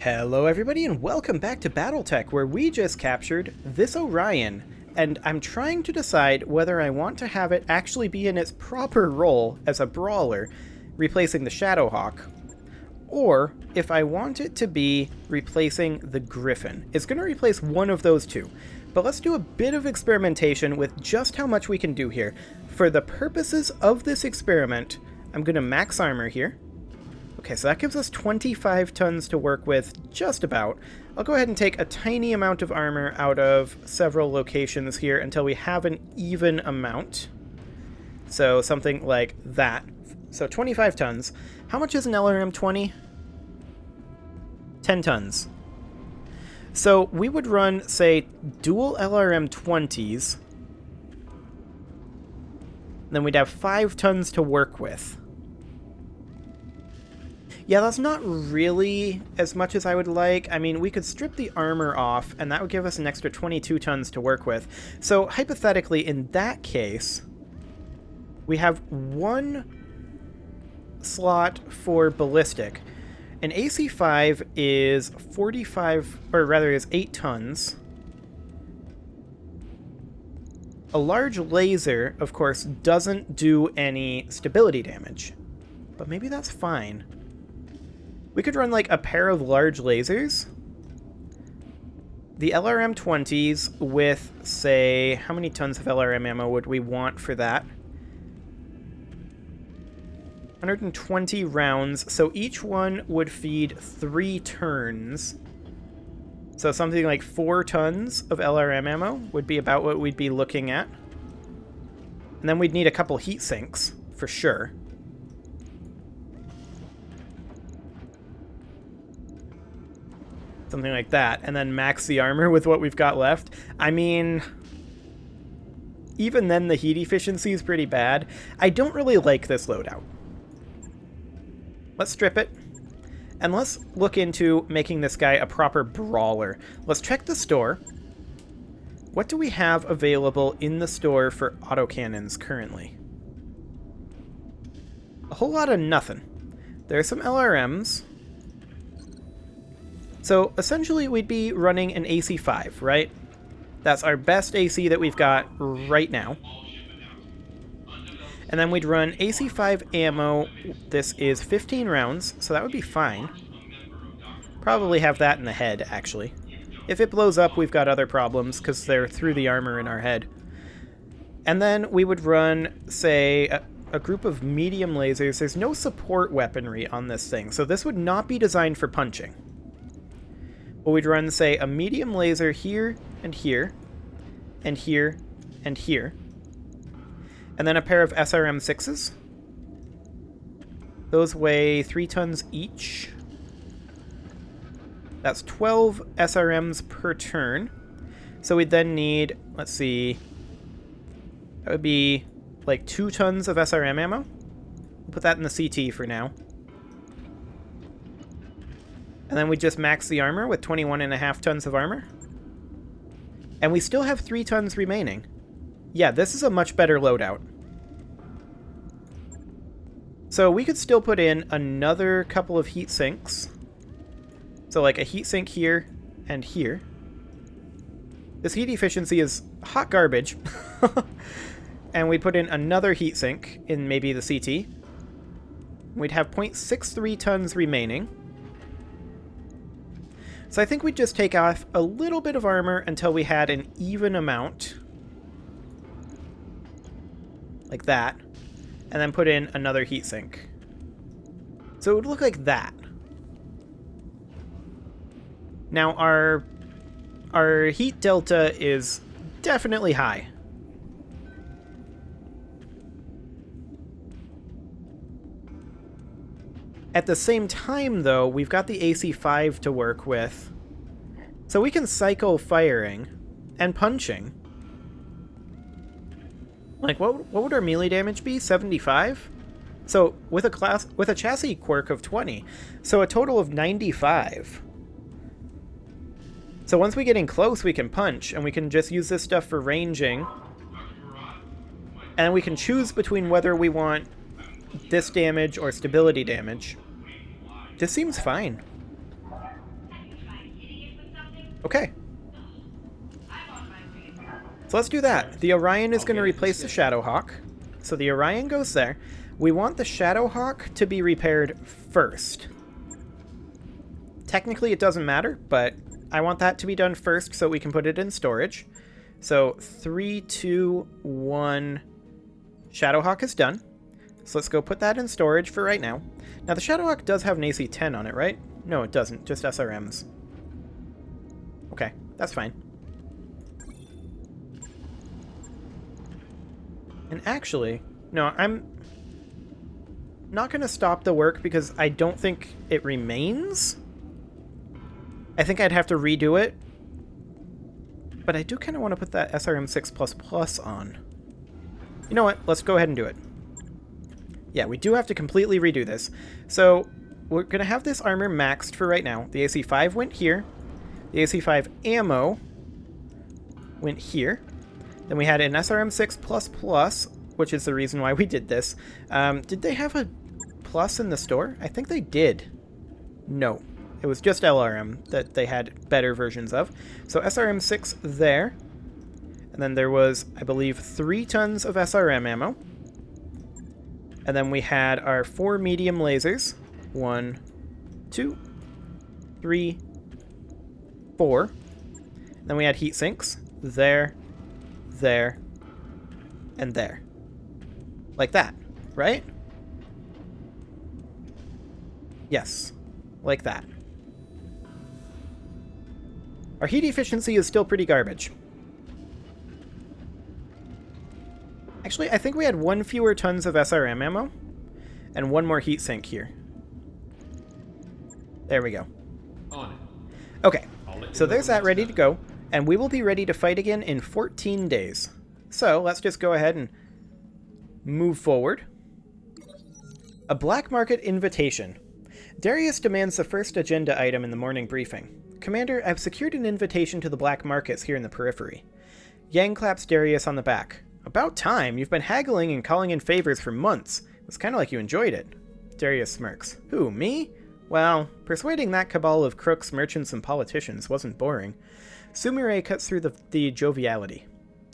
Hello everybody and welcome back to BattleTech, where we just captured this Orion, and I'm trying to decide whether I want to have it actually be in its proper role as a brawler, replacing the Shadowhawk, or if I want it to be replacing the Griffin. It's going to replace one of those two, but let's do a bit of experimentation with just how much we can do here. For the purposes of this experiment, I'm going to max armor here. Okay, so that gives us 25 tons to work with, just about. I'll go ahead and take a tiny amount of armor out of several locations here until we have an even amount. So something like that. So 25 tons. How much is an LRM 20? 10 tons. So we would run, say, dual LRM 20s. Then we'd have 5 tons to work with. Yeah, that's not really as much as I would like. I mean, we could strip the armor off, and that would give us an extra 22 tons to work with. So, hypothetically, in that case, we have one slot for ballistic. An AC-5 is 45, or rather is 8 tons. A large laser, of course, doesn't do any stability damage. But maybe that's fine. We could run like a pair of large lasers. The LRM 20s with, say, how many tons of LRM ammo would we want for that? 120 rounds, so each one would feed 3 turns. So something like 4 tons of LRM ammo would be about what we'd be looking at. And then we'd need a couple heat sinks, for sure. Something like that, and then max the armor with what we've got left. I mean, even then the heat efficiency is pretty bad. I don't really like this loadout. Let's strip it, and let's look into making this guy a proper brawler. Let's check the store. What do we have available in the store for autocannons currently? A whole lot of nothing. There's some LRMs. So essentially we'd be running an AC-5, right? That's our best AC that we've got right now. And then we'd run AC-5 ammo. This is 15 rounds, so that would be fine. Probably have that in the head, actually. If it blows up, we've got other problems, because they're through the armor in our head. And then we would run, say, a group of medium lasers. There's no support weaponry on this thing, so this would not be designed for punching. But we'd run, say, a medium laser here, and here, and here, and here. And then a pair of SRM-6s. Those weigh 3 tons each. That's 12 SRMs per turn. So we'd then need, let's see, that would be like 2 tons of SRM ammo. We'll put that in the CT for now. And then we just max the armor with 21.5 tons of armor. And we still have 3 tons remaining. Yeah, this is a much better loadout. So we could still put in another couple of heat sinks. So like a heat sink here and here. This heat efficiency is hot garbage. And we'd put in another heat sink in maybe the CT. We'd have 0.63 tons remaining. So I think we'd just take off a little bit of armor until we had an even amount. Like that. And then put in another heatsink. So it would look like that. Now our heat delta is definitely high. At the same time, though, we've got the AC-5 to work with. So we can cycle firing and punching. Like, what would our melee damage be? 75? So, with a chassis quirk of 20. So a total of 95. So once we get in close, we can punch, and we can just use this stuff for ranging. And we can choose between whether we want this damage or stability damage. This seems fine. Okay. So let's do that. The Orion is going to replace the Shadowhawk. So the Orion goes there. We want the Shadowhawk to be repaired first. Technically it doesn't matter, but I want that to be done first so we can put it in storage. So 3, 2, 1, Shadowhawk is done. So let's go put that in storage for right now. Now the Shadowhawk does have an AC 10 on it, right? No, it doesn't, just SRMs. Okay, that's fine. And actually, no, I'm not going to stop the work because I don't think it remains. I think I'd have to redo it. But I do kind of want to put that SRM 6++ on. You know what? Let's go ahead and do it. Yeah, we do have to completely redo this. So we're going to have this armor maxed for right now. The AC 5 went here. The AC 5 ammo went here. Then we had an SRM 6++, which is the reason why we did this. Did they have a plus in the store? I think they did. No. It was just LRM that they had better versions of. So SRM 6 there. And then there was, I believe, 3 tons of SRM ammo. And then we had our 4 medium lasers. 1, 2, 3, 4. Then we had heat sinks. There, there, and there. Like that, right? Yes, like that. Our heat efficiency is still pretty garbage. Actually, I think we had 1 fewer tons of SRM ammo and 1 more heatsink here. There we go. On it. Okay, so there's that ready to go, and we will be ready to fight again in 14 days. So let's just go ahead and move forward. A black market invitation. Darius demands the first agenda item in the morning briefing. Commander, I've secured an invitation to the black markets here in the periphery. Yang claps Darius on the back. About time. You've been haggling and calling in favors for months. It's kind of like you enjoyed it. Darius smirks. Who, me? Well, persuading that cabal of crooks, merchants, and politicians wasn't boring. Sumire cuts through the joviality.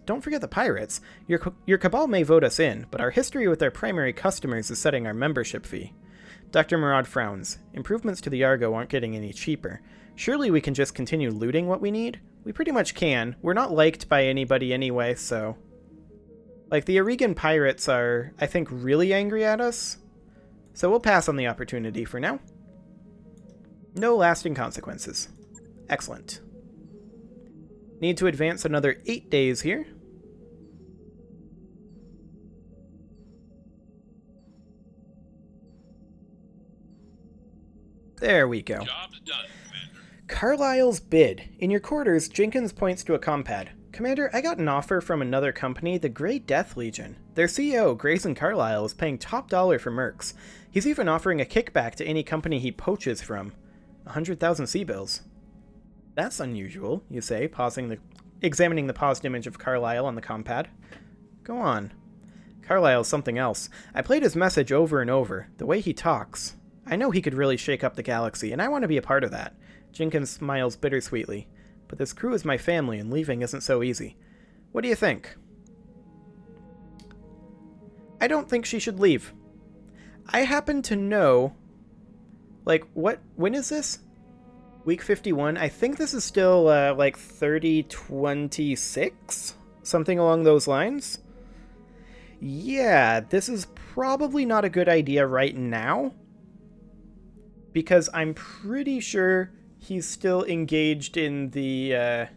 Don't forget the pirates. Your cabal may vote us in, but our history with their primary customers is setting our membership fee. Dr. Murad frowns. Improvements to the Argo aren't getting any cheaper. Surely we can just continue looting what we need? We pretty much can. We're not liked by anybody anyway, so... Like, the Aurigan pirates are, I think, really angry at us. So we'll pass on the opportunity for now. No lasting consequences. Excellent. Need to advance another 8 days here. There we go. Job's done, Commander. Carlisle's bid. In your quarters, Jenkins points to a compad. Commander, I got an offer from another company, the Grey Death Legion. Their CEO, Grayson Carlisle, is paying top dollar for mercs. He's even offering a kickback to any company he poaches from. 100,000 C-bills. That's unusual, you say, examining the paused image of Carlisle on the compad. Go on. Carlisle's something else. I played his message over and over. The way he talks. I know he could really shake up the galaxy, and I want to be a part of that. Jenkins smiles bittersweetly. But this crew is my family, and leaving isn't so easy. What do you think? I don't think she should leave. I happen to know... Like, when is this? Week 51? I think this is still, like, 3026? Something along those lines? Yeah, this is probably not a good idea right now. Because I'm pretty sure he's still engaged in the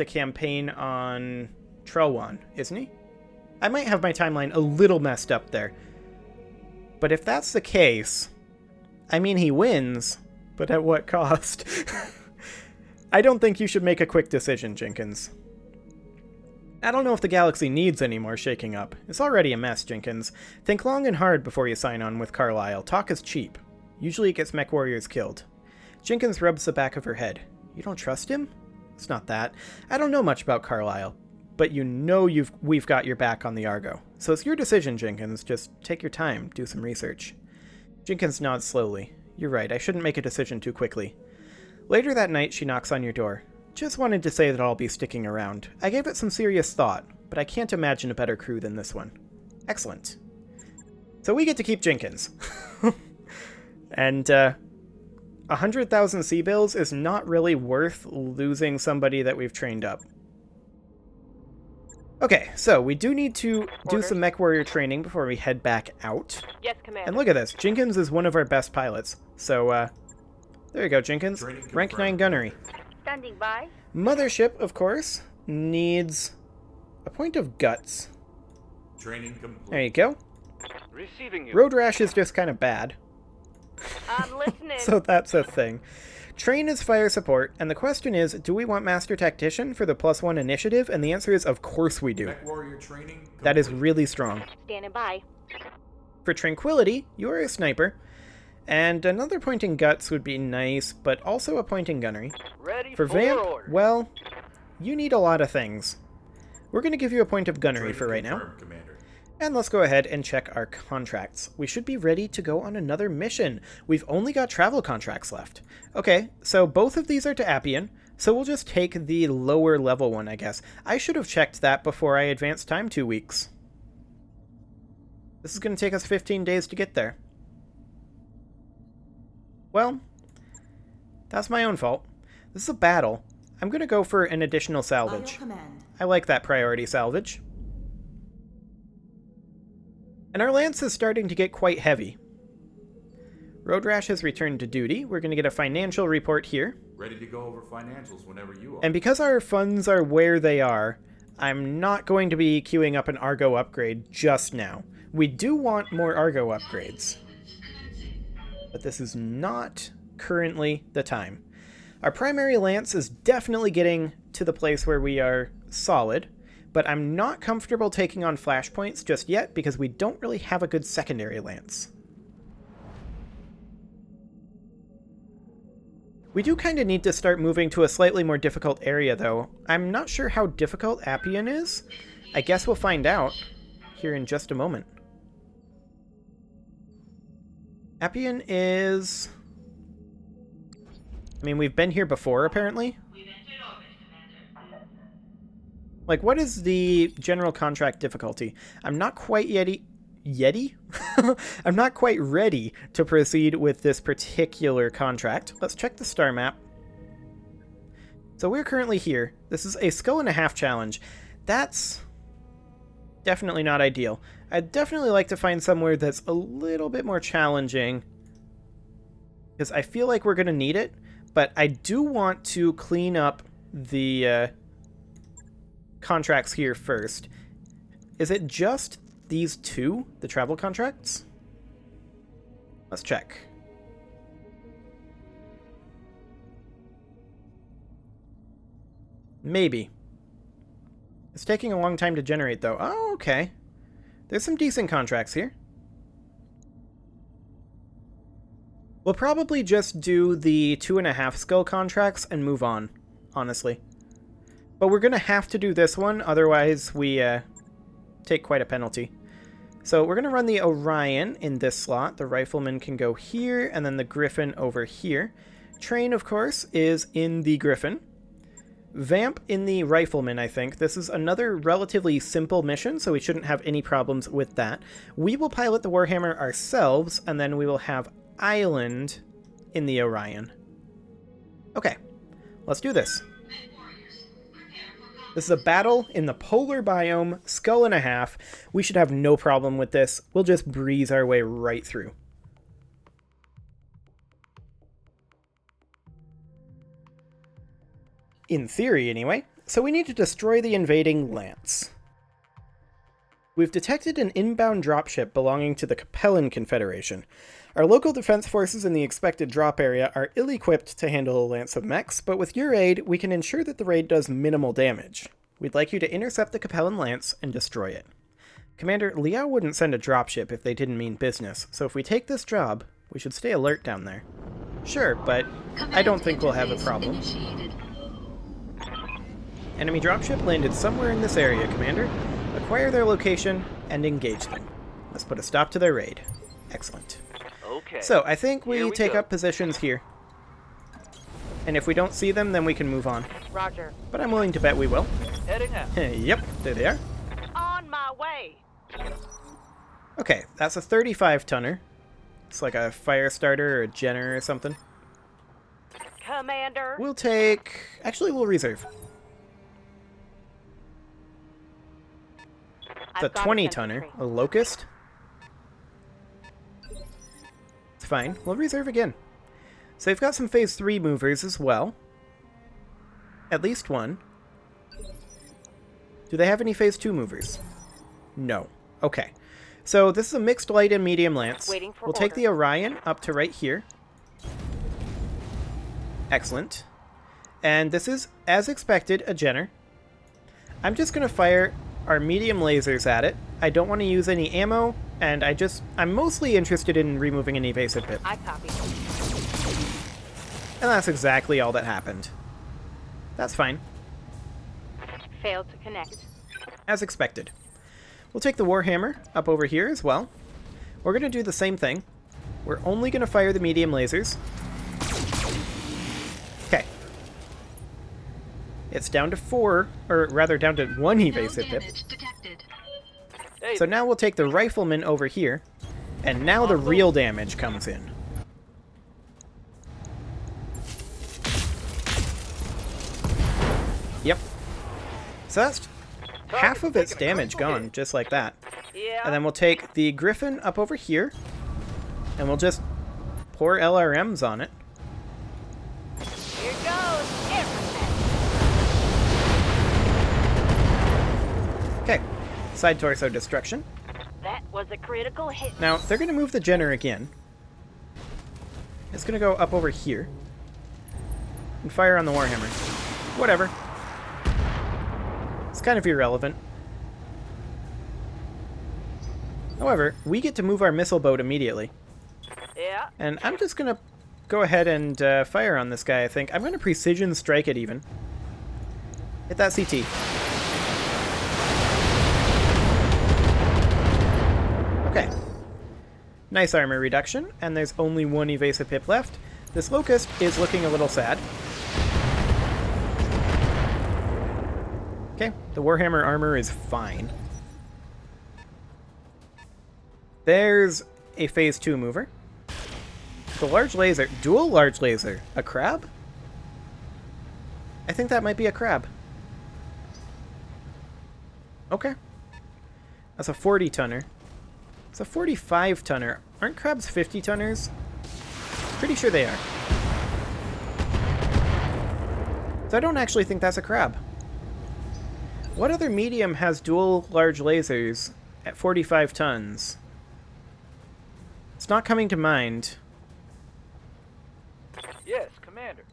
campaign on Trelwan, isn't he? I might have my timeline a little messed up there. But if that's the case... I mean, he wins, but at what cost? I don't think you should make a quick decision, Jenkins. I don't know if the galaxy needs any more shaking up. It's already a mess, Jenkins. Think long and hard before you sign on with Carlisle. Talk is cheap. Usually it gets mech warriors killed. Jenkins rubs the back of her head. You don't trust him? It's not that. I don't know much about Carlisle, but you know we've got your back on the Argo. So it's your decision, Jenkins. Just take your time, do some research. Jenkins nods slowly. You're right, I shouldn't make a decision too quickly. Later that night, she knocks on your door. Just wanted to say that I'll be sticking around. I gave it some serious thought, but I can't imagine a better crew than this one. Excellent. So we get to keep Jenkins. And 100,000 sea bills is not really worth losing somebody that we've trained up. Okay, so we do need to do some mech warrior training before we head back out. Yes, Commander. And look at this. Jenkins is one of our best pilots. So, there you go, Jenkins. Rank 9 gunnery. Standing by. Mothership, of course, needs a point of guts. Training complete. There you go. Receiving you. Road rash is just kind of bad. I'm listening. So that's a thing. Train is fire support, and the question is, do we want Master Tactician for the +1 initiative? And the answer is, of course we do. Mech warrior training complete. That is really strong. Standing by. For Tranquility, you are a sniper, and another point in guts would be nice, but also a point in gunnery. Ready For Vamp, order. well, you need a lot of things. We're going to give you a point of gunnery Training for right now. confirmed, Commander. And let's go ahead and check our contracts. We should be ready to go on another mission. We've only got travel contracts left. Okay, so both of these are to Appian, so we'll just take the lower level one, I guess. I should have checked that before I advanced time 2 weeks. This is going to take us 15 days to get there. Well, that's my own fault. This is a battle. I'm going to go for an additional salvage. I like that priority salvage. And our lance is starting to get quite heavy. Road Rash has returned to duty. We're going to get a financial report here. Ready to go over financials whenever you are. And because our funds are where they are, I'm not going to be queuing up an Argo upgrade just now. We do want more Argo upgrades, but this is not currently the time. Our primary lance is definitely getting to the place where we are solid, but I'm not comfortable taking on flashpoints just yet because we don't really have a good secondary lance. We do kind of need to start moving to a slightly more difficult area, though. I'm not sure how difficult Appian is. I guess we'll find out here in just a moment. Appian is... I mean, we've been here before, apparently. Like, what is the general contract difficulty? I'm not quite Yeti? I'm not quite ready to proceed with this particular contract. Let's check the star map. So we're currently here. This is a skull and a half challenge. That's definitely not ideal. I'd definitely like to find somewhere that's a little bit more challenging, because I feel like we're going to need it, but I do want to clean up the contracts here first. Is it just these two, the travel contracts? Let's check. Maybe. It's taking a long time to generate, though. Oh, okay. There's some decent contracts here. We'll probably just do the 2.5 skill contracts and move on, honestly. But we're going to have to do this one, otherwise we take quite a penalty. So we're going to run the Orion in this slot. The Rifleman can go here, and then the Griffin over here. Train, of course, is in the Griffin. Vamp in the Rifleman, I think. This is another relatively simple mission, so we shouldn't have any problems with that. We will pilot the Warhammer ourselves, and then we will have Island in the Orion. Okay, let's do this. This is a battle in the polar biome, skull and a half. We should have no problem with this. We'll just breeze our way right through. In theory, anyway. So we need to destroy the invading lance. We've detected an inbound dropship belonging to the Capellan Confederation. Our local defense forces in the expected drop area are ill-equipped to handle a lance of mechs, but with your aid, we can ensure that the raid does minimal damage. We'd like you to intercept the Capellan lance and destroy it. Commander, Liao wouldn't send a dropship if they didn't mean business, so if we take this job, we should stay alert down there. Sure, but I don't think we'll have a problem. Enemy dropship landed somewhere in this area, Commander. Acquire their location and engage them. Let's put a stop to their raid. Excellent. Okay. So, I think Here we we take go. up positions here. And if we don't see them, then we can move on. Roger. But I'm willing to bet we will. Heading out. Yep, there they are. On my way. Okay, that's a 35-tonner. It's like a fire starter or a Jenner or something. Commander. We'll take... Actually, we'll reserve. It's a I've got 20-tonner. infantry. A Locust. It's fine. We'll reserve again. So they've got some Phase 3 movers as well. At least one. Do they have any Phase 2 movers? No. Okay. So this is a mixed light and medium lance. Waiting for We'll take order. the Orion up to right here. Excellent. And this is, as expected, a Jenner. I'm just going to fire our medium lasers at it. I don't want to use any ammo, and I'm mostly interested in removing an evasive pip. I copy. And that's exactly all that happened. That's fine. Failed to connect. As expected. We'll take the Warhammer up over here as well. We're going to do the same thing. We're only going to fire the medium lasers. Okay. It's down to 4, or rather down to 1 evasive pip. Hey, So now we'll take the Rifleman over here, and now the real damage comes in. Yep. So that's half of its damage gone, just like that. Yeah. And then we'll take the Griffin up over here, and we'll just pour LRMs on it. Here goes everything. Okay. Side torso destruction. That was a critical hit. Now, they're going to move the Jenner again. It's going to go up over here. And fire on the Warhammer. Whatever. It's kind of irrelevant. However, we get to move our missile boat immediately. Yeah. And I'm just going to go ahead and fire on this guy, I think. I'm going to precision strike it even. Hit that CT. Okay. Nice armor reduction, and there's only 1 evasive pip left. This Locust is looking a little sad. Okay, the Warhammer armor is fine. There's a Phase 2 mover. The large laser, dual large laser, a crab? I think that might be a crab. Okay. That's a 40-tonner. It's a 45-tonner. Aren't crabs 50-tonners? Pretty sure they are. So I don't actually think that's a crab. What other medium has dual large lasers at 45 tons? It's not coming to mind. yes, Commander.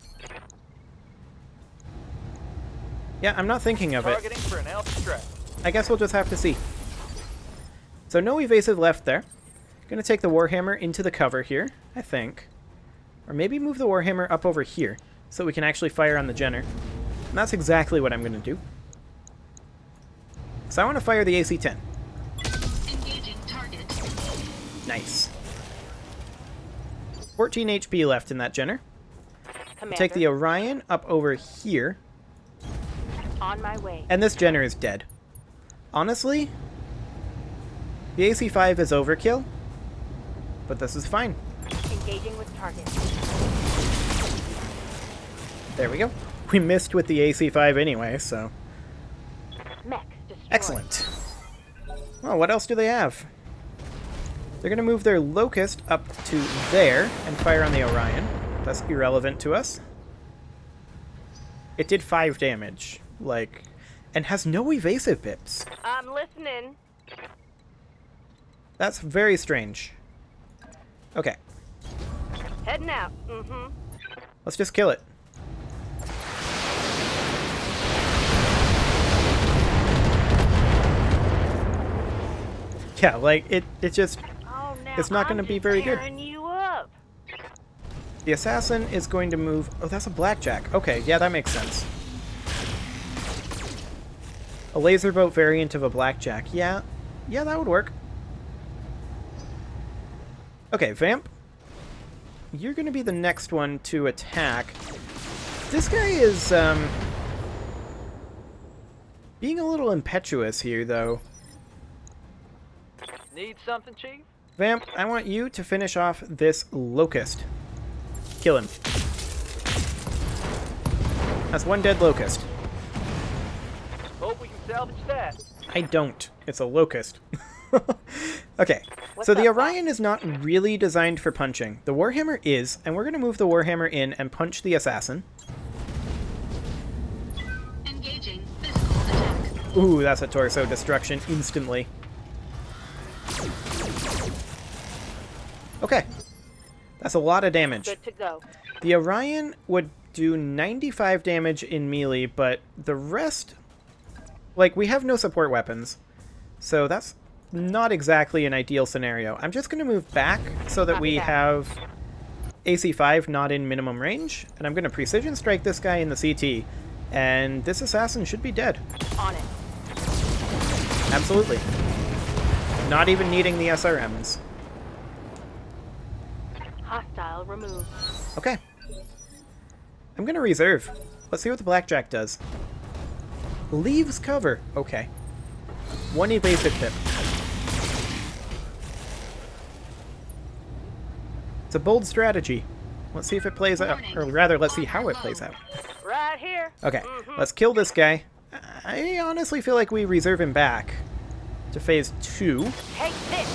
Yeah, I'm not thinking of it. Targeting for an alpha strike. I guess we'll just have to see. So no evasive left there. Gonna take the Warhammer into the cover here, I think. Or maybe move the Warhammer up over here, so we can actually fire on the Jenner. And that's exactly what I'm gonna do. So I want to fire the AC-10. Engaging target. Nice. 14 HP left in that Jenner. Commander. Take the Orion up over here. On my way. And this Jenner is dead. Honestly, the AC-5 is overkill, but this is fine. Engaging with target. There we go. We missed with the AC-5 anyway, so... Mech destroyed. Excellent. Well, what else do they have? They're going to move their Locust up to there and fire on the Orion. That's irrelevant to us. It did 5 damage, like, and has no evasive pips. I'm listening. That's very strange. Okay, Heading out. Mm-hmm. let's just kill it. Yeah, like, it just... Oh, now It's not I'm gonna be just very good. tearing you up. The Assassin is going to move... Oh, that's a Blackjack. Okay, yeah, that makes sense. A laser boat variant of a Blackjack. Yeah, that would work. Okay, Vamp. You're going to be the next one to attack. This guy is, being a little impetuous here, though. Need something, Chief? Vamp, I want you to finish off this Locust. Kill him. That's one dead Locust. Hope we can salvage that. I don't. It's a Locust. Okay, What's so the up, Orion is not really designed for punching. The Warhammer is, and we're going to move the Warhammer in and punch the Assassin. Engaging physical attack. Ooh, that's a torso destruction instantly. Okay. That's a lot of damage. Good to go. The Orion would do 95 damage in melee, but the rest... Like, we have no support weapons, so that's not exactly an ideal scenario. I'm just going to move back so that we have AC5 not in minimum range, and I'm going to precision strike this guy in the CT, and this assassin should be dead. On it. Absolutely. Not even needing the SRMs. Hostile removed. Okay. I'm going to reserve. Let's see what the Blackjack does. Leaves cover. Okay. One evasive tip. It's a bold strategy. Let's see if it plays out. Or rather, let's see how it plays out. Right here. Okay, let's kill this guy. I honestly feel like we reserve him back to phase 2. Take this.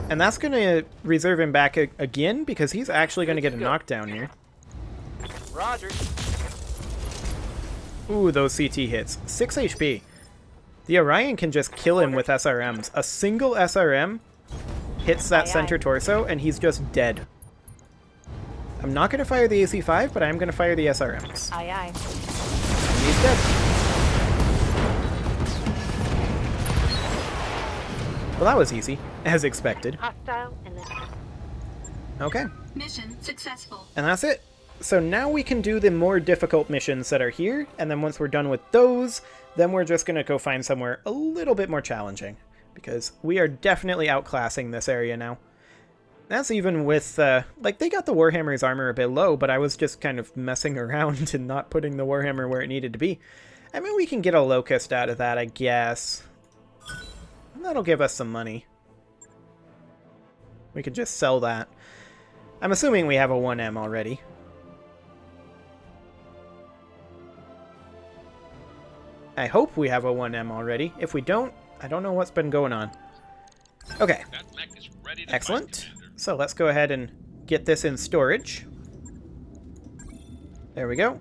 And that's going to reserve him back again because he's actually going to get a knockdown here. Roger. Ooh, those CT hits. 6 HP. The Orion can just kill him with SRMs. A single SRM hits that center torso, and he's just dead. I'm not going to fire the AC5, but I'm going to fire the SRMs. Aye, aye. He's dead. Well, that was easy, as expected. Hostile and then Okay. Mission successful. And that's it. So now we can do the more difficult missions that are here, and then once we're done with those, then we're just going to go find somewhere a little bit more challenging, because we are definitely outclassing this area now. That's even with, like, they got the Warhammer's armor a bit low, but I was just kind of messing around and not putting the Warhammer where it needed to be. I mean, we can get a Locust out of that, I guess. That'll give us some money. We could just sell that. I'm assuming we have a 1M already. I hope we have a 1M already. If we don't, I don't know what's been going on. Okay. Excellent. So let's go ahead and get this in storage. There we go.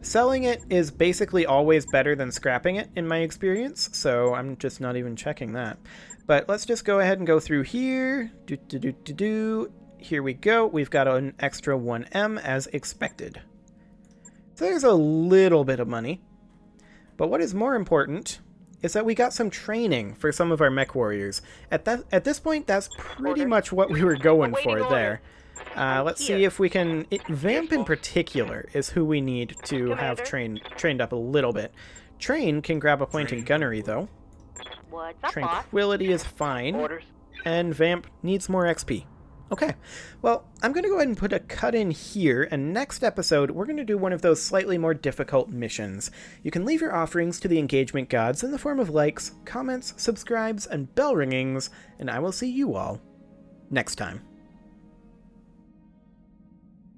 Selling it is basically always better than scrapping it, in my experience, so I'm just not even checking that. But let's just go ahead and go through here. Here we go. We've got an extra 1M as expected. So there's a little bit of money. But what is more important is that we got some training for some of our mech warriors. At this point, that's pretty much what we were going for there. Let's see if we can... Vamp in particular is who we need to have trained up a little bit. Train can grab a point in gunnery, though. what's up, boss? Tranquility is fine. Orders. And Vamp needs more XP. Okay, well, I'm going to go ahead and put a cut in here, and next episode, we're going to do one of those slightly more difficult missions. You can leave your offerings to the engagement gods in the form of likes, comments, subscribes, and bell ringings, and I will see you all next time.